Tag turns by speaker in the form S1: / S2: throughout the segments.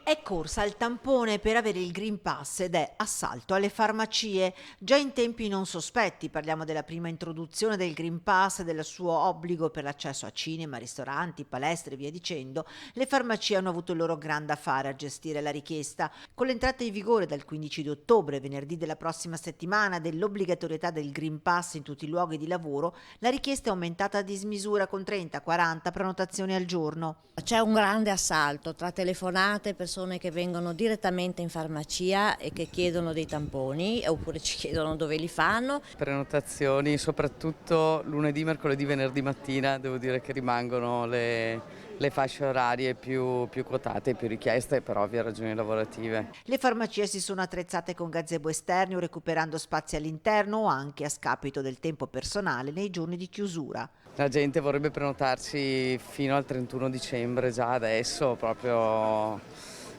S1: È corsa al tampone per avere il Green Pass ed è assalto alle farmacie. Già in tempi non sospetti, parliamo della prima introduzione del Green Pass e del suo obbligo per l'accesso a cinema, ristoranti, palestre e via dicendo, le farmacie hanno avuto il loro gran da fare a gestire la richiesta. Con l'entrata in vigore dal 15 di ottobre, venerdì della prossima settimana, dell'obbligatorietà del Green Pass in tutti i luoghi di lavoro, la richiesta è aumentata a dismisura con 30-40 prenotazioni al giorno.
S2: C'è un grande assalto tra telefonate, persone che vengono direttamente in farmacia e che chiedono dei tamponi oppure ci chiedono dove li fanno.
S3: Prenotazioni, soprattutto lunedì, mercoledì, venerdì mattina, devo dire che rimangono le fasce orarie più quotate, più richieste per ovvie ragioni lavorative.
S1: Le farmacie si sono attrezzate con gazebo esterni o recuperando spazi all'interno o anche a scapito del tempo personale nei giorni di chiusura.
S3: La gente vorrebbe prenotarsi fino al 31 dicembre già adesso, proprio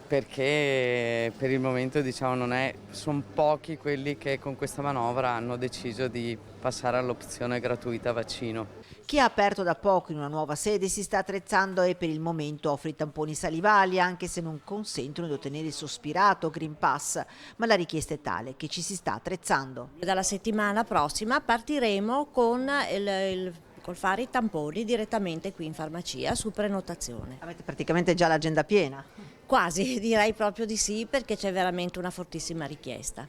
S3: perché per il momento sono pochi quelli che con questa manovra hanno deciso di passare all'opzione gratuita vaccino.
S1: Chi ha aperto da poco in una nuova sede si sta attrezzando e per il momento offre i tamponi salivali anche se non consentono di ottenere il sospirato Green Pass, ma la richiesta è tale che ci si sta attrezzando.
S2: Dalla settimana prossima partiremo col fare i tamponi direttamente qui in farmacia su prenotazione.
S1: Avete praticamente già l'agenda piena.
S2: Quasi, direi proprio di sì, perché c'è veramente una fortissima richiesta.